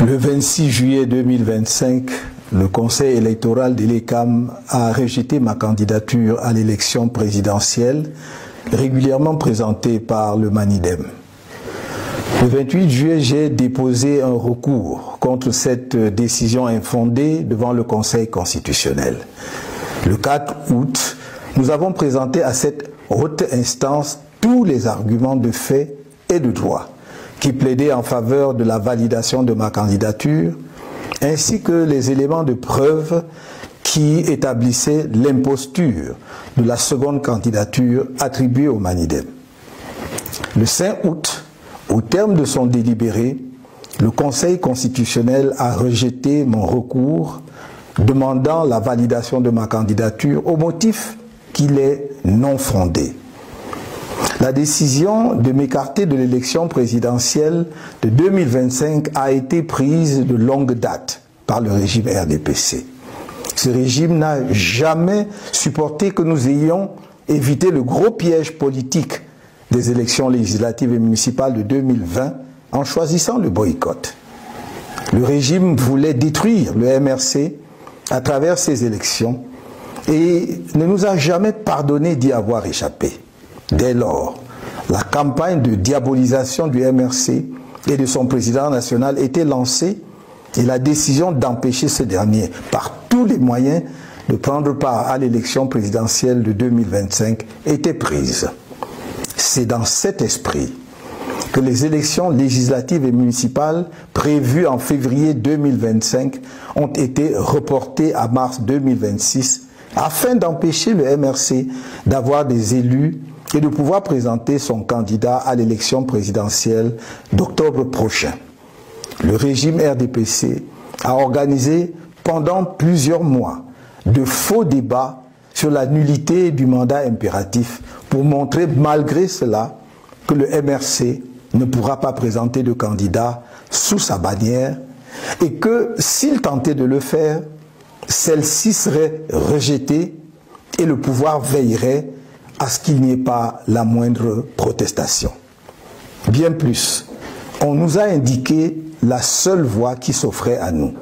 Le 26 juillet 2025, le Conseil électoral de l'ECAM a rejeté ma candidature à l'élection présidentielle régulièrement présentée par le Manidem. Le 28 juillet, j'ai déposé un recours contre cette décision infondée devant le Conseil constitutionnel. Le 4 août, nous avons présenté à cette haute instance tous les arguments de fait et de droit qui plaidaient en faveur de la validation de ma candidature, ainsi que les éléments de preuve qui établissaient l'imposture de la seconde candidature attribuée au Manidem. Le 5 août, au terme de son délibéré, le Conseil constitutionnel a rejeté mon recours demandant la validation de ma candidature au motif qu'il est non fondé. La décision de m'écarter de l'élection présidentielle de 2025 a été prise de longue date par le régime RDPC. Ce régime n'a jamais supporté que nous ayons évité le gros piège politique des élections législatives et municipales de 2020 en choisissant le boycott. Le régime voulait détruire le MRC à travers ces élections et ne nous a jamais pardonné d'y avoir échappé. Dès lors, la campagne de diabolisation du MRC et de son président national était lancée et la décision d'empêcher ce dernier, par tous les moyens, de prendre part à l'élection présidentielle de 2025 était prise. C'est dans cet esprit que les élections législatives et municipales prévues en février 2025 ont été reportées à mars 2026 afin d'empêcher le MRC d'avoir des élus et de pouvoir présenter son candidat à l'élection présidentielle d'octobre prochain. Le régime RDPC a organisé pendant plusieurs mois de faux débats sur la nullité du mandat impératif pour montrer malgré cela que le MRC ne pourra pas présenter de candidat sous sa bannière et que s'il tentait de le faire, celle-ci serait rejetée et le pouvoir veillerait à ce qu'il n'y ait pas la moindre protestation. Bien plus, on nous a indiqué la seule voie qui s'offrait à nous.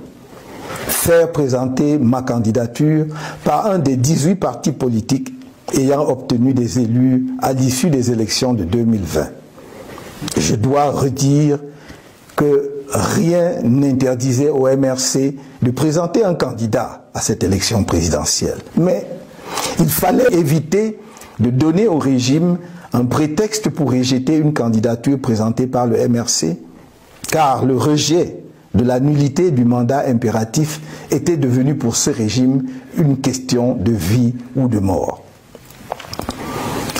Faire présenter ma candidature par un des 18 partis politiques ayant obtenu des élus à l'issue des élections de 2020. Je dois redire que rien n'interdisait au MRC de présenter un candidat à cette élection présidentielle. Mais il fallait éviter de donner au régime un prétexte pour rejeter une candidature présentée par le MRC, car le rejet de la nullité du mandat impératif était devenu pour ce régime une question de vie ou de mort.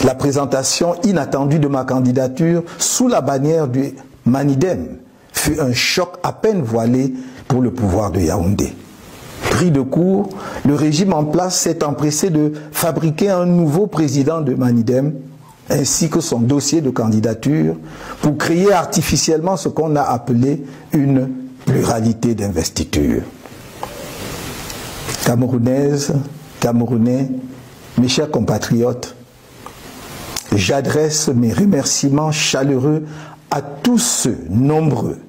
La présentation inattendue de ma candidature sous la bannière du Manidem fut un choc à peine voilé pour le pouvoir de Yaoundé. Pris de court, le régime en place s'est empressé de fabriquer un nouveau président de Manidem ainsi que son dossier de candidature pour créer artificiellement ce qu'on a appelé une pluralité d'investiture. Camerounaises, Camerounais, mes chers compatriotes, j'adresse mes remerciements chaleureux à tous ceux nombreux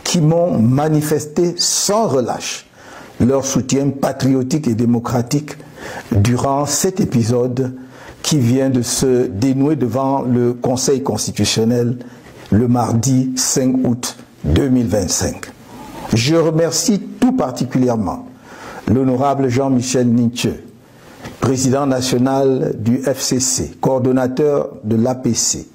qui m'ont manifesté sans relâche leur soutien patriotique et démocratique durant cet épisode qui vient de se dénouer devant le Conseil constitutionnel le mardi 5 août 2025. Je remercie tout particulièrement l'honorable Jean-Michel Ninche, président national du FCC, coordonnateur de l'APC,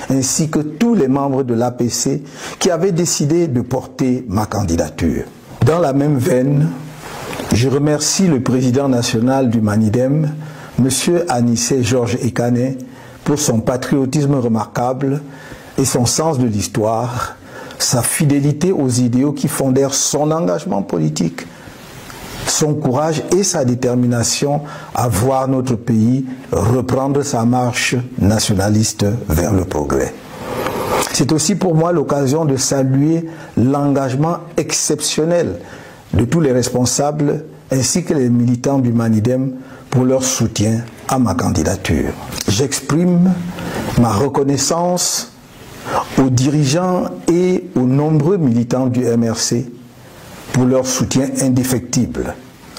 ainsi que tous les membres de l'APC qui avaient décidé de porter ma candidature. Dans la même veine, je remercie le président national du Manidem, M. Anissé Georges Ekane, pour son patriotisme remarquable et son sens de l'histoire, sa fidélité aux idéaux qui fondèrent son engagement politique, son courage et sa détermination à voir notre pays reprendre sa marche nationaliste vers le progrès. C'est aussi pour moi l'occasion de saluer l'engagement exceptionnel de tous les responsables ainsi que les militants du Manidem pour leur soutien à ma candidature. J'exprime ma reconnaissance aux dirigeants et aux nombreux militants du MRC pour leur soutien indéfectible,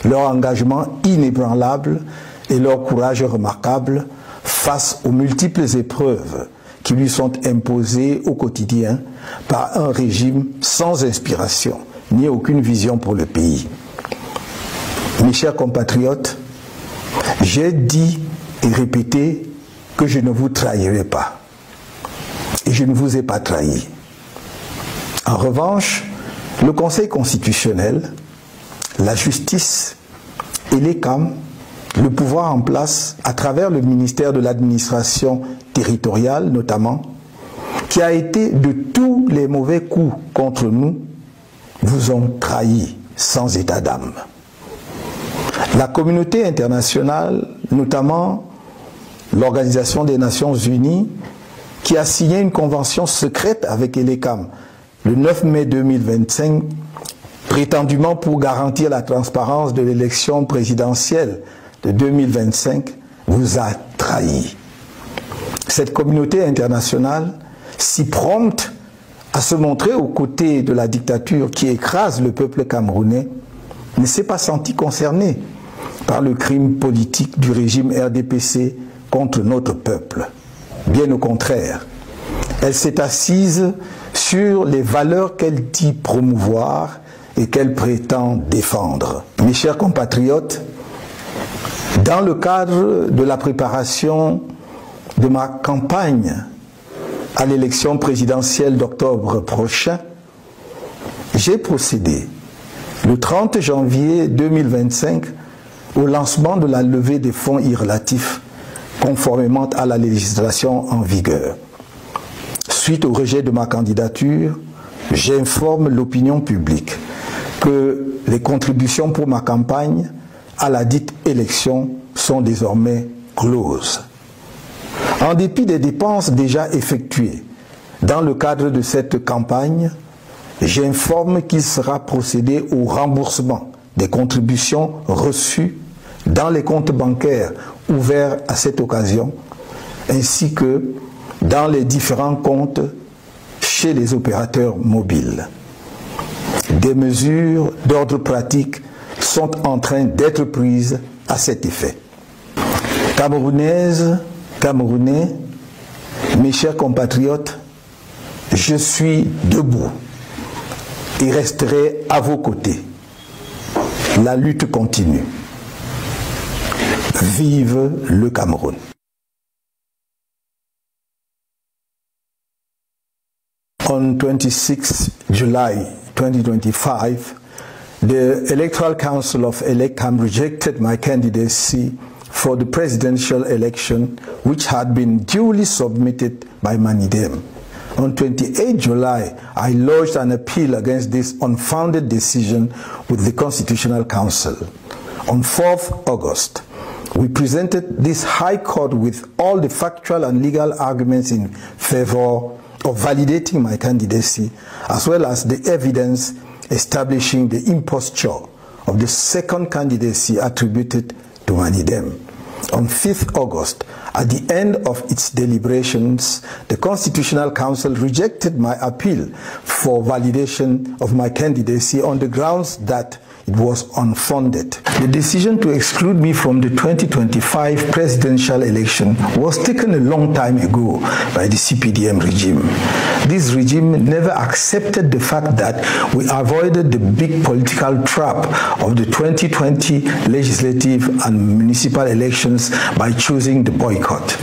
leur engagement inébranlable et leur courage remarquable face aux multiples épreuves qui lui sont imposées au quotidien par un régime sans inspiration ni aucune vision pour le pays. Mes chers compatriotes, j'ai dit et répété que je ne vous trahirai pas. Et je ne vous ai pas trahi. En revanche, le Conseil constitutionnel, la justice et l'ECAM, le pouvoir en place à travers le ministère de l'administration territoriale notamment, qui a été de tous les mauvais coups contre nous, vous ont trahis sans état d'âme. La communauté internationale, notamment l'Organisation des Nations Unies, qui a signé une convention secrète avec l'ECAM le 9 mai 2025, prétendument pour garantir la transparence de l'élection présidentielle de 2025, vous a trahi. Cette communauté internationale, si prompte à se montrer aux côtés de la dictature qui écrase le peuple camerounais, ne s'est pas sentie concernée par le crime politique du régime RDPC contre notre peuple. Bien au contraire, elle s'est assise sur les valeurs qu'elle dit promouvoir et qu'elle prétend défendre. Mes chers compatriotes, dans le cadre de la préparation de ma campagne à l'élection présidentielle d'octobre prochain, j'ai procédé le 30 janvier 2025 au lancement de la levée des fonds irrelatifs conformément à la législation en vigueur. Suite au rejet de ma candidature, j'informe l'opinion publique que les contributions pour ma campagne à la dite élection sont désormais closes. En dépit des dépenses déjà effectuées dans le cadre de cette campagne, j'informe qu'il sera procédé au remboursement des contributions reçues dans les comptes bancaires ouverts à cette occasion, ainsi que dans les différents comptes chez les opérateurs mobiles. Des mesures d'ordre pratique sont en train d'être prises à cet effet. Camerounaises, Camerounais, mes chers compatriotes, je suis debout et resterai à vos côtés. La lutte continue. Vive le Cameroun. On 26 July 2025, the Electoral Council of ELECAM rejected my candidacy for the presidential election, which had been duly submitted by Manidem. On 28 July, I lodged an appeal against this unfounded decision with the Constitutional Council. On 4th August, we presented this High Court with all the factual and legal arguments in favor of validating my candidacy, as well as the evidence establishing the imposture of the second candidacy attributed to Manidem. On 5th August, at the end of its deliberations, the Constitutional Council rejected my appeal for validation of my candidacy on the grounds that it was unfounded. The decision to exclude me from the 2025 presidential election was taken a long time ago by the CPDM regime. This regime never accepted the fact that we avoided the big political trap of the 2020 legislative and municipal elections by choosing the boycott.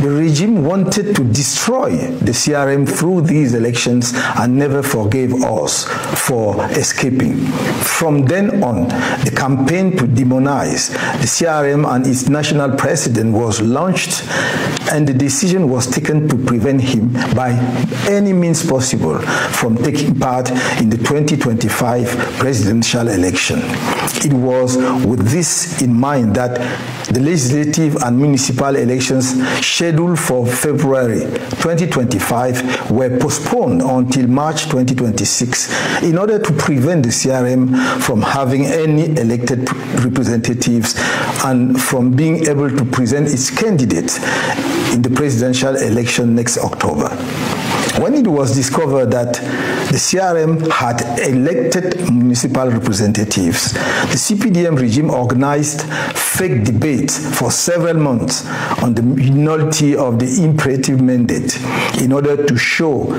The regime wanted to destroy the CRM through these elections and never forgave us for escaping. From then on, the campaign to demonize the CRM and its national president was launched, and the decision was taken to prevent him by any means possible from taking part in the 2025 presidential election. It was with this in mind that the legislative and municipal elections scheduled for February 2025 were postponed until March 2026 in order to prevent the CRM from having any elected representatives and from being able to present its candidates in the presidential election next October. When it was discovered that the CRM had elected municipal representatives, the CPDM regime organized fake debates for several months on the nullity of the imperative mandate in order to show,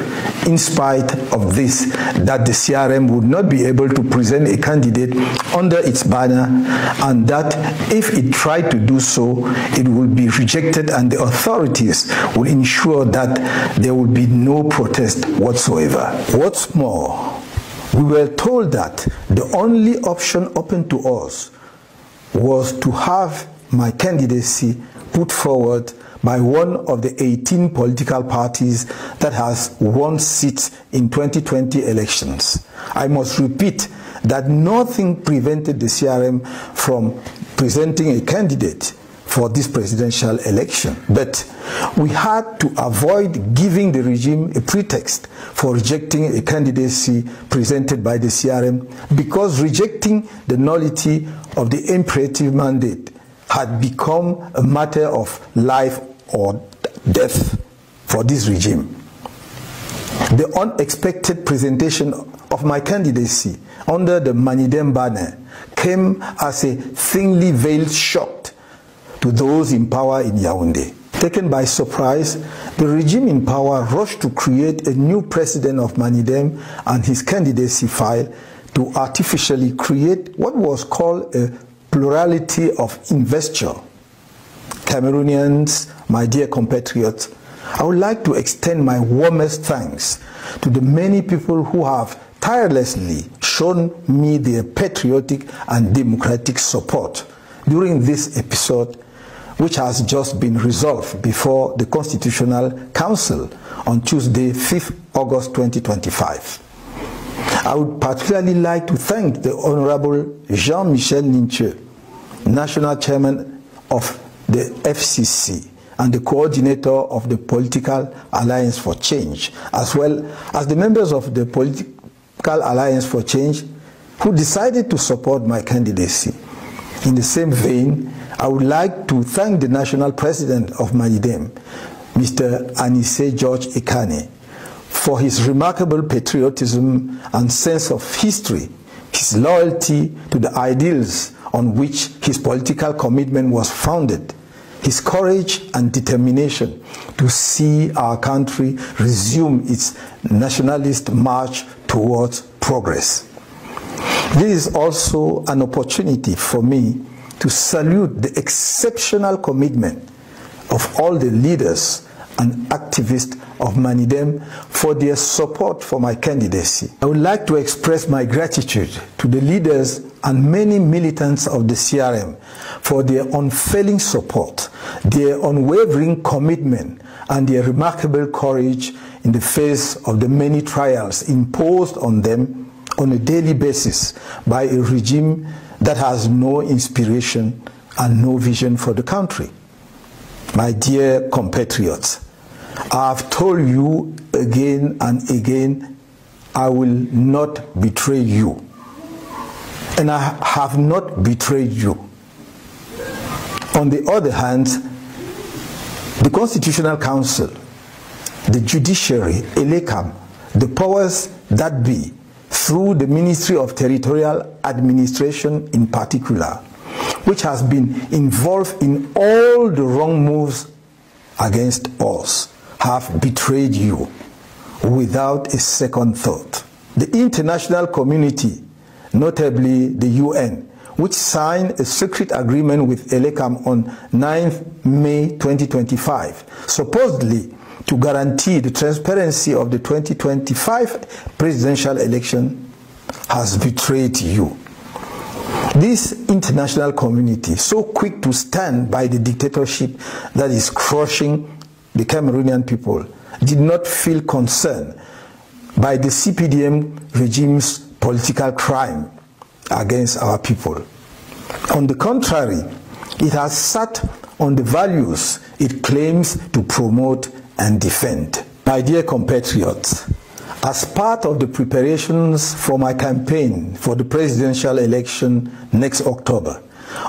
in spite of this, that the CRM would not be able to present a candidate under its banner, and that if it tried to do so, it would be rejected and the authorities would ensure that there would be no protest whatsoever. What's more, we were told that the only option open to us was to have my candidacy put forward by one of the 18 political parties that has won seats in 2020 elections. I must repeat that nothing prevented the CRM from presenting a candidate for this presidential election. But we had to avoid giving the regime a pretext for rejecting a candidacy presented by the CRM, because rejecting the nullity of the imperative mandate had become a matter of life or death for this regime. The unexpected presentation of my candidacy under the Manidem banner came as a thinly veiled shock to those in power in Yaoundé. Taken by surprise, the regime in power rushed to create a new president of Manidem and his candidacy file to artificially create what was called a plurality of investiture. Cameroonians, my dear compatriots, I would like to extend my warmest thanks to the many people who have tirelessly shown me their patriotic and democratic support during this episode, which has just been resolved before the Constitutional Council on Tuesday, 5th August 2025. I would particularly like to thank the Honorable Jean-Michel Ninche, National Chairman of the FCC and the coordinator of the Political Alliance for Change, as well as the members of the Political Alliance for Change who decided to support my candidacy. In the same vein, I would like to thank the National President of Manidem, Mr. Anissé George Ekane, for his remarkable patriotism and sense of history, his loyalty to the ideals on which his political commitment was founded, his courage and determination to see our country resume its nationalist march towards progress. This is also an opportunity for me to salute the exceptional commitment of all the leaders and activists of Manidem for their support for my candidacy. I would like to express my gratitude to the leaders and many militants of the CRM for their unfailing support, their unwavering commitment, and their remarkable courage in the face of the many trials imposed on them on a daily basis by a regime that has no inspiration and no vision for the country. My dear compatriots, I have told you again and again, I will not betray you. And I have not betrayed you. On the other hand, the Constitutional Council, the judiciary, ELECAM, the powers that be, through the Ministry of Territorial Administration in particular, which has been involved in all the wrong moves against us, have betrayed you without a second thought. The international community, notably the UN, which signed a secret agreement with ELECAM on 9th May 2025, supposedly to guarantee the transparency of the 2025 presidential election, has betrayed you. This international community, so quick to stand by the dictatorship that is crushing the Cameroonian people, did not feel concerned by the CPDM regime's political crime against our people. On the contrary, it has sat on the values it claims to promote and defend. My dear compatriots, as part of the preparations for my campaign for the presidential election next October,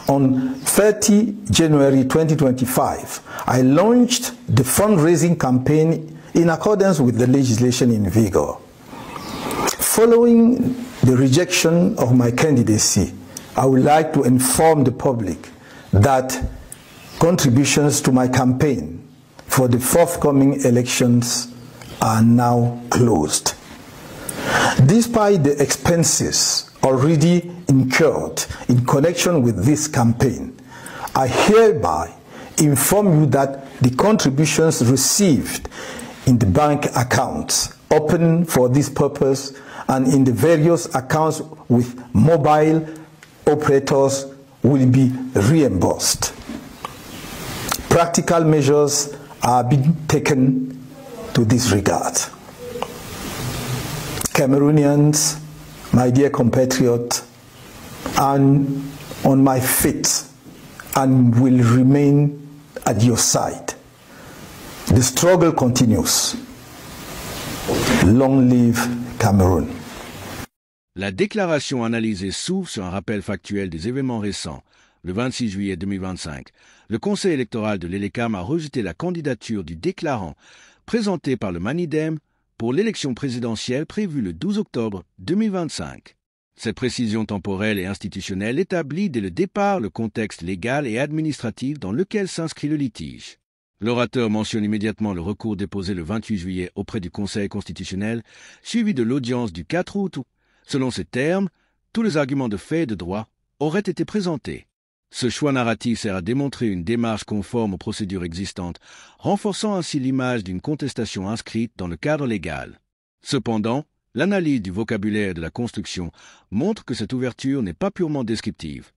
on 30 January 2025, I launched the fundraising campaign in accordance with the legislation in vigor. Following the rejection of my candidacy, I would like to inform the public that contributions to my campaign for the forthcoming elections are now closed. Despite the expenses already incurred in connection with this campaign, I hereby inform you that the contributions received in the bank accounts open for this purpose and in the various accounts with mobile operators will be reimbursed. Practical measures are being taken to this regard. Cameroonians, my dear compatriots, I'm on my feet and will remain at your side. The struggle continues. Long live Cameroun. La déclaration analysée s'ouvre sur un rappel factuel des événements récents. Le 26 juillet 2025, le Conseil électoral de l'ELECAM a rejeté la candidature du déclarant présenté par le MANIDEM pour l'élection présidentielle prévue le 12 octobre 2025. Cette précision temporelle et institutionnelle établit dès le départ le contexte légal et administratif dans lequel s'inscrit le litige. L'orateur mentionne immédiatement le recours déposé le 28 juillet auprès du Conseil constitutionnel, suivi de l'audience du 4 août. Selon ces termes, tous les arguments de fait et de droit auraient été présentés. Ce choix narratif sert à démontrer une démarche conforme aux procédures existantes, renforçant ainsi l'image d'une contestation inscrite dans le cadre légal. Cependant, l'analyse du vocabulaire de la construction montre que cette ouverture n'est pas purement descriptive.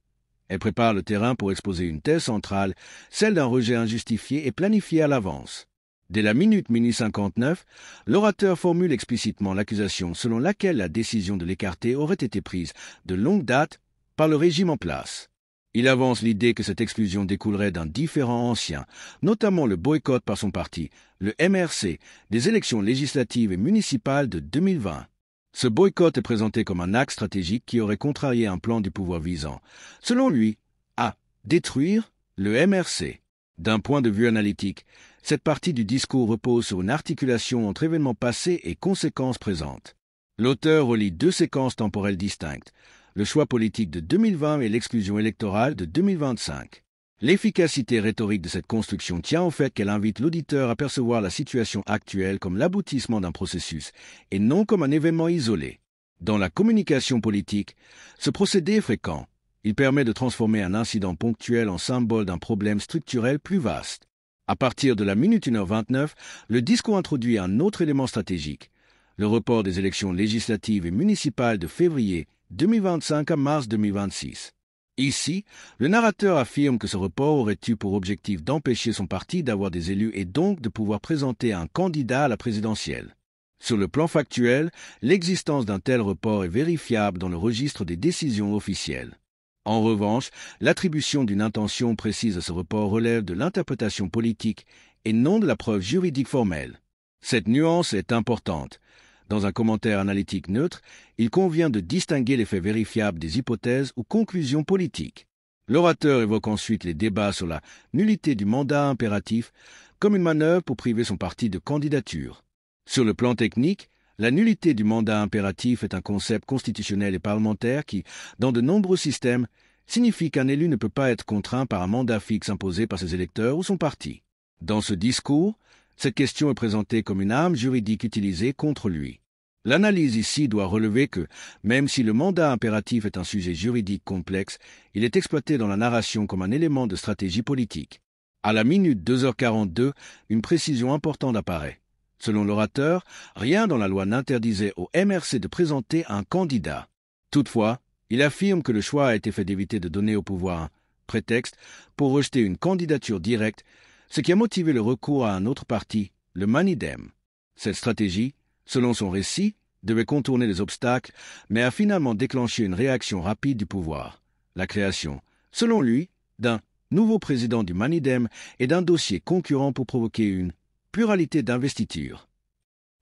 Elle prépare le terrain pour exposer une thèse centrale, celle d'un rejet injustifié et planifié à l'avance. Dès la minute 59, l'orateur formule explicitement l'accusation selon laquelle la décision de l'écarter aurait été prise de longue date par le régime en place. Il avance l'idée que cette exclusion découlerait d'un différend ancien, notamment le boycott par son parti, le MRC, des élections législatives et municipales de 2020. Ce boycott est présenté comme un axe stratégique qui aurait contrarié un plan du pouvoir visant, selon lui, à détruire le MRC. D'un point de vue analytique, cette partie du discours repose sur une articulation entre événements passés et conséquences présentes. L'auteur relie deux séquences temporelles distinctes, le choix politique de 2020 et l'exclusion électorale de 2025. L'efficacité rhétorique de cette construction tient au fait qu'elle invite l'auditeur à percevoir la situation actuelle comme l'aboutissement d'un processus et non comme un événement isolé. Dans la communication politique, ce procédé est fréquent. Il permet de transformer un incident ponctuel en symbole d'un problème structurel plus vaste. À partir de la minute 1h29, le discours introduit un autre élément stratégique, le report des élections législatives et municipales de février 2025 à mars 2026. Ici, le narrateur affirme que ce report aurait eu pour objectif d'empêcher son parti d'avoir des élus et donc de pouvoir présenter un candidat à la présidentielle. Sur le plan factuel, l'existence d'un tel report est vérifiable dans le registre des décisions officielles. En revanche, l'attribution d'une intention précise à ce report relève de l'interprétation politique et non de la preuve juridique formelle. Cette nuance est importante. Dans un commentaire analytique neutre, il convient de distinguer les faits vérifiables des hypothèses ou conclusions politiques. L'orateur évoque ensuite les débats sur la nullité du mandat impératif comme une manœuvre pour priver son parti de candidature. Sur le plan technique, la nullité du mandat impératif est un concept constitutionnel et parlementaire qui, dans de nombreux systèmes, signifie qu'un élu ne peut pas être contraint par un mandat fixe imposé par ses électeurs ou son parti. Dans ce discours, cette question est présentée comme une arme juridique utilisée contre lui. L'analyse ici doit relever que, même si le mandat impératif est un sujet juridique complexe, il est exploité dans la narration comme un élément de stratégie politique. À la minute 2h42, une précision importante apparaît. Selon l'orateur, rien dans la loi n'interdisait au MRC de présenter un candidat. Toutefois, il affirme que le choix a été fait d'éviter de donner au pouvoir un prétexte pour rejeter une candidature directe, ce qui a motivé le recours à un autre parti, le MANIDEM. Cette stratégie, selon son récit, devait contourner les obstacles, mais a finalement déclenché une réaction rapide du pouvoir. La création, selon lui, d'un nouveau président du MANIDEM et d'un dossier concurrent pour provoquer une pluralité d'investiture.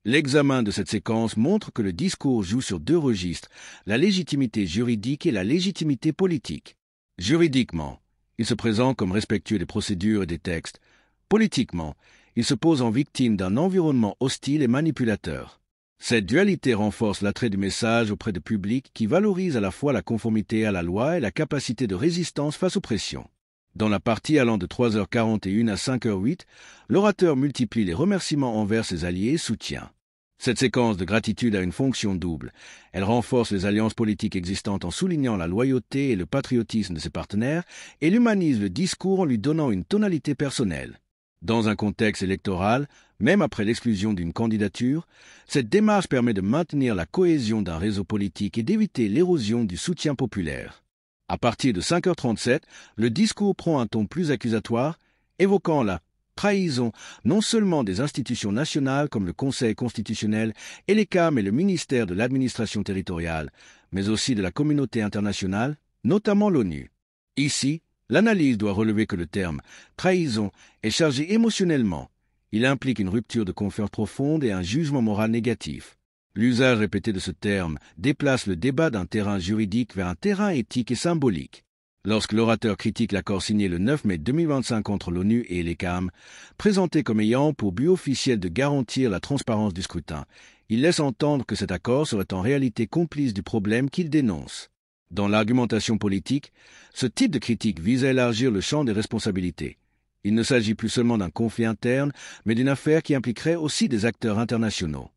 L'examen de cette séquence montre que le discours joue sur deux registres, la légitimité juridique et la légitimité politique. Juridiquement, il se présente comme respectueux des procédures et des textes. Politiquement, il se pose en victime d'un environnement hostile et manipulateur. Cette dualité renforce l'attrait du message auprès du public qui valorise à la fois la conformité à la loi et la capacité de résistance face aux pressions. Dans la partie allant de 3h41 à 5h08, l'orateur multiplie les remerciements envers ses alliés et soutiens. Cette séquence de gratitude a une fonction double. Elle renforce les alliances politiques existantes en soulignant la loyauté et le patriotisme de ses partenaires et l'humanise le discours en lui donnant une tonalité personnelle. Dans un contexte électoral, même après l'exclusion d'une candidature, cette démarche permet de maintenir la cohésion d'un réseau politique et d'éviter l'érosion du soutien populaire. À partir de 5h37, le discours prend un ton plus accusatoire, évoquant la trahison non seulement des institutions nationales comme le Conseil constitutionnel, l'ELECAM et le ministère de l'administration territoriale, mais aussi de la communauté internationale, notamment l'ONU. Ici, l'analyse doit relever que le terme « trahison » est chargé émotionnellement. Il implique une rupture de confiance profonde et un jugement moral négatif. L'usage répété de ce terme déplace le débat d'un terrain juridique vers un terrain éthique et symbolique. Lorsque l'orateur critique l'accord signé le 9 mai 2025 entre l'ONU et l'ELECAM, présenté comme ayant pour but officiel de garantir la transparence du scrutin, il laisse entendre que cet accord serait en réalité complice du problème qu'il dénonce. Dans l'argumentation politique, ce type de critique vise à élargir le champ des responsabilités. Il ne s'agit plus seulement d'un conflit interne, mais d'une affaire qui impliquerait aussi des acteurs internationaux.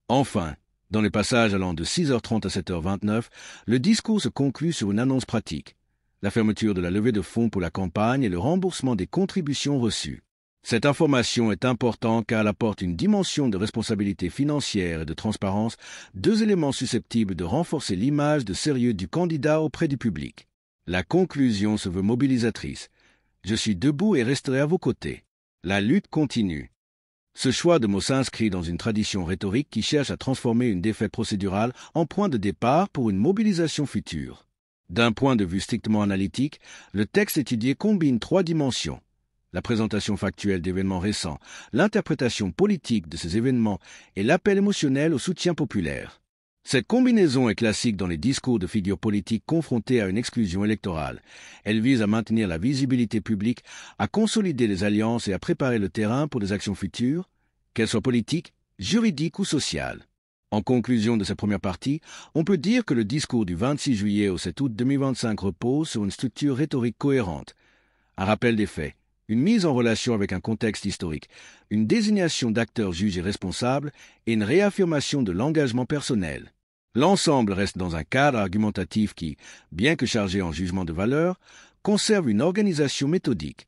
Enfin, dans les passages allant de 6h30 à 7h29, le discours se conclut sur une annonce pratique, la fermeture de la levée de fonds pour la campagne et le remboursement des contributions reçues. Cette information est importante car elle apporte une dimension de responsabilité financière et de transparence, deux éléments susceptibles de renforcer l'image de sérieux du candidat auprès du public. La conclusion se veut mobilisatrice. Je suis debout et resterai à vos côtés. La lutte continue. Ce choix de mots s'inscrit dans une tradition rhétorique qui cherche à transformer une défaite procédurale en point de départ pour une mobilisation future. D'un point de vue strictement analytique, le texte étudié combine trois dimensions. La présentation factuelle d'événements récents, l'interprétation politique de ces événements et l'appel émotionnel au soutien populaire. Cette combinaison est classique dans les discours de figures politiques confrontées à une exclusion électorale. Elle vise à maintenir la visibilité publique, à consolider les alliances et à préparer le terrain pour des actions futures, qu'elles soient politiques, juridiques ou sociales. En conclusion de cette première partie, on peut dire que le discours du 26 juillet au 7 août 2025 repose sur une structure rhétorique cohérente. Un rappel des faits, une mise en relation avec un contexte historique, une désignation d'acteurs jugés responsables et une réaffirmation de l'engagement personnel. L'ensemble reste dans un cadre argumentatif qui, bien que chargé en jugement de valeur, conserve une organisation méthodique.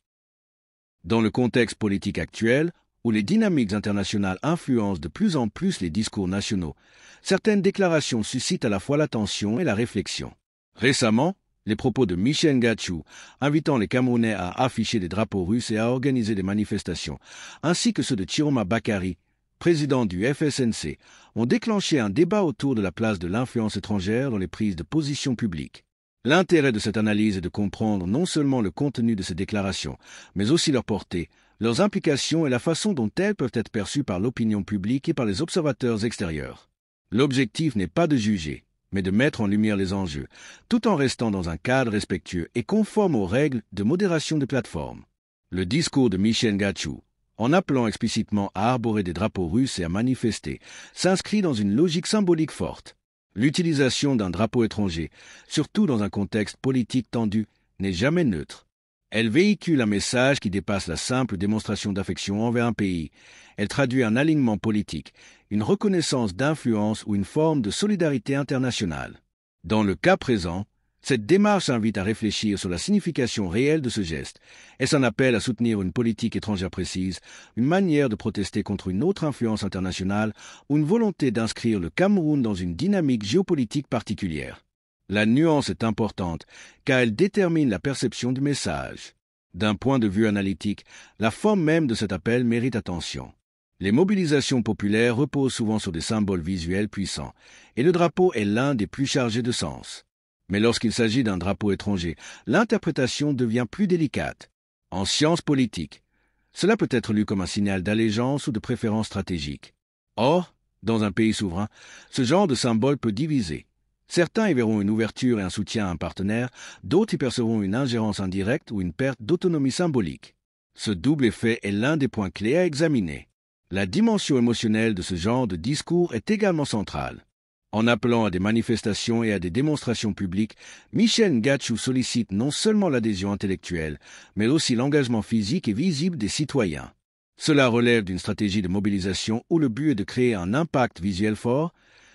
Dans le contexte politique actuel, où les dynamiques internationales influencent de plus en plus les discours nationaux, certaines déclarations suscitent à la fois l'attention et la réflexion. Récemment, les propos de Michel Ngachou, invitant les Camerounais à afficher des drapeaux russes et à organiser des manifestations, ainsi que ceux de Chiroma Bakary, président du FSNC, ont déclenché un débat autour de la place de l'influence étrangère dans les prises de position publiques. L'intérêt de cette analyse est de comprendre non seulement le contenu de ces déclarations, mais aussi leur portée, leurs implications et la façon dont elles peuvent être perçues par l'opinion publique et par les observateurs extérieurs. L'objectif n'est pas de juger, mais de mettre en lumière les enjeux, tout en restant dans un cadre respectueux et conforme aux règles de modération des plateformes. Le discours de Michel Ngachou, en appelant explicitement à arborer des drapeaux russes et à manifester, s'inscrit dans une logique symbolique forte. L'utilisation d'un drapeau étranger, surtout dans un contexte politique tendu, n'est jamais neutre. Elle véhicule un message qui dépasse la simple démonstration d'affection envers un pays. Elle traduit un alignement politique, une reconnaissance d'influence ou une forme de solidarité internationale. Dans le cas présent, cette démarche invite à réfléchir sur la signification réelle de ce geste. Est-ce un appel à soutenir une politique étrangère précise, une manière de protester contre une autre influence internationale ou une volonté d'inscrire le Cameroun dans une dynamique géopolitique particulière? La nuance est importante, car elle détermine la perception du message. D'un point de vue analytique, la forme même de cet appel mérite attention. Les mobilisations populaires reposent souvent sur des symboles visuels puissants, et le drapeau est l'un des plus chargés de sens. Mais lorsqu'il s'agit d'un drapeau étranger, l'interprétation devient plus délicate. En sciences politiques, cela peut être lu comme un signal d'allégeance ou de préférence stratégique. Or, dans un pays souverain, ce genre de symbole peut diviser. Certains y verront une ouverture et un soutien à un partenaire, d'autres y percevront une ingérence indirecte ou une perte d'autonomie symbolique. Ce double effet est l'un des points clés à examiner. La dimension émotionnelle de ce genre de discours est également centrale. En appelant à des manifestations et à des démonstrations publiques, Michel Ngatsou sollicite non seulement l'adhésion intellectuelle, mais aussi l'engagement physique et visible des citoyens. Cela relève d'une stratégie de mobilisation où le but est de créer un impact visuel fort,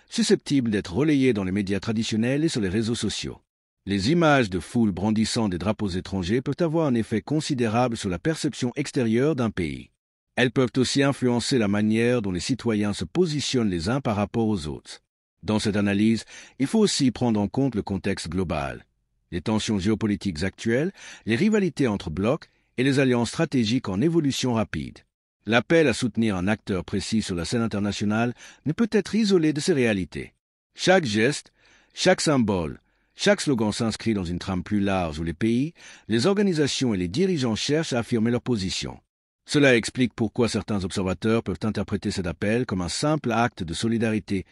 susceptible d'être relayé dans les médias traditionnels et sur les réseaux sociaux. Les images de foules brandissant des drapeaux étrangers peuvent avoir un effet considérable sur la perception extérieure d'un pays. Elles peuvent aussi influencer la manière dont les citoyens se positionnent les uns par rapport aux autres. Dans cette analyse, il faut aussi prendre en compte le contexte global, les tensions géopolitiques actuelles, les rivalités entre blocs et les alliances stratégiques en évolution rapide. L'appel à soutenir un acteur précis sur la scène internationale ne peut être isolé de ces réalités. Chaque geste, chaque symbole, chaque slogan s'inscrit dans une trame plus large où les pays, les organisations et les dirigeants cherchent à affirmer leur position. Cela explique pourquoi certains observateurs peuvent interpréter cet appel comme un simple acte de solidarité,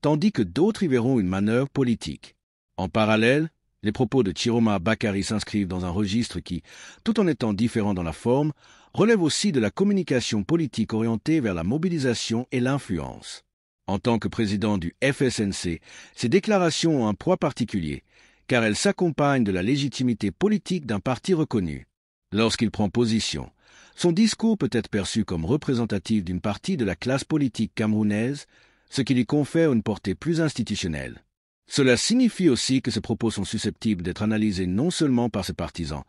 tandis que d'autres y verront une manœuvre politique. En parallèle, les propos de Chiroma Bakary s'inscrivent dans un registre qui, tout en étant différent dans la forme, relève aussi de la communication politique orientée vers la mobilisation et l'influence. En tant que président du FSNC, ces déclarations ont un poids particulier, car elles s'accompagnent de la légitimité politique d'un parti reconnu. Lorsqu'il prend position, son discours peut être perçu comme représentatif d'une partie de la classe politique camerounaise, ce qui lui confère une portée plus institutionnelle. Cela signifie aussi que ses propos sont susceptibles d'être analysés non seulement par ses partisans,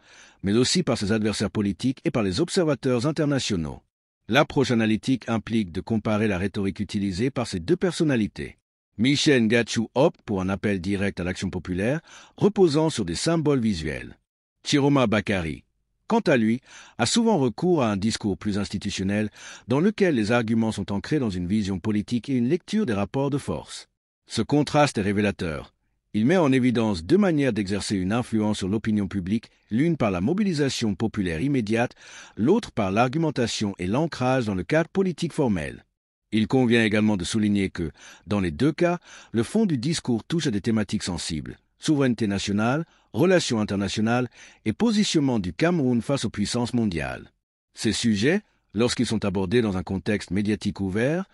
mais aussi par ses adversaires politiques et par les observateurs internationaux. L'approche analytique implique de comparer la rhétorique utilisée par ces deux personnalités. Michel Ngatsou opte pour un appel direct à l'action populaire, reposant sur des symboles visuels. Chiroma Bakary, quant à lui, a souvent recours à un discours plus institutionnel dans lequel les arguments sont ancrés dans une vision politique et une lecture des rapports de force. Ce contraste est révélateur. Il met en évidence deux manières d'exercer une influence sur l'opinion publique, l'une par la mobilisation populaire immédiate, l'autre par l'argumentation et l'ancrage dans le cadre politique formel. Il convient également de souligner que, dans les deux cas, le fond du discours touche à des thématiques sensibles. Souveraineté nationale, relations internationales et positionnement du Cameroun face aux puissances mondiales. Ces sujets, lorsqu'ils sont abordés dans un contexte médiatique ouvert,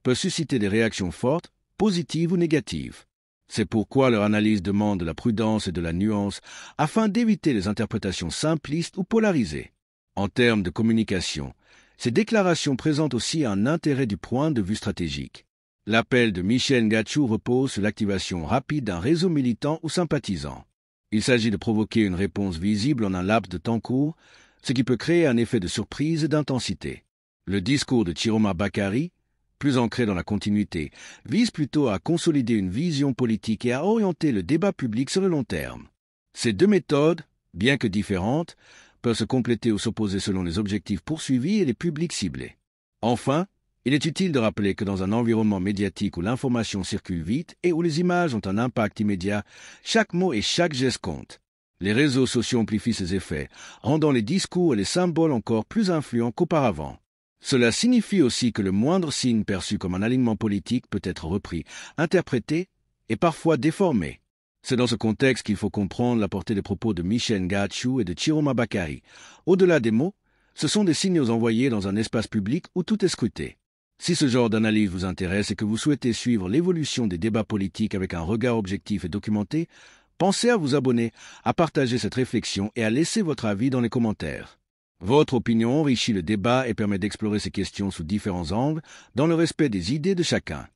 peuvent susciter des réactions fortes, positives ou négatives. C'est pourquoi leur analyse demande de la prudence et de la nuance afin d'éviter les interprétations simplistes ou polarisées. En termes de communication, ces déclarations présentent aussi un intérêt du point de vue stratégique. L'appel de Michel Ngatsou repose sur l'activation rapide d'un réseau militant ou sympathisant. Il s'agit de provoquer une réponse visible en un laps de temps court, ce qui peut créer un effet de surprise et d'intensité. Le discours de Chiroma Bakary, plus ancré dans la continuité, vise plutôt à consolider une vision politique et à orienter le débat public sur le long terme. Ces deux méthodes, bien que différentes, peuvent se compléter ou s'opposer selon les objectifs poursuivis et les publics ciblés. Enfin, il est utile de rappeler que dans un environnement médiatique où l'information circule vite et où les images ont un impact immédiat, chaque mot et chaque geste comptent. Les réseaux sociaux amplifient ces effets, rendant les discours et les symboles encore plus influents qu'auparavant. Cela signifie aussi que le moindre signe perçu comme un alignement politique peut être repris, interprété et parfois déformé. C'est dans ce contexte qu'il faut comprendre la portée des propos de Michel Ngatsou et de Chiroma Bakary. Au-delà des mots, ce sont des signaux envoyés dans un espace public où tout est scruté. Si ce genre d'analyse vous intéresse et que vous souhaitez suivre l'évolution des débats politiques avec un regard objectif et documenté, pensez à vous abonner, à partager cette réflexion et à laisser votre avis dans les commentaires. Votre opinion enrichit le débat et permet d'explorer ces questions sous différents angles, dans le respect des idées de chacun.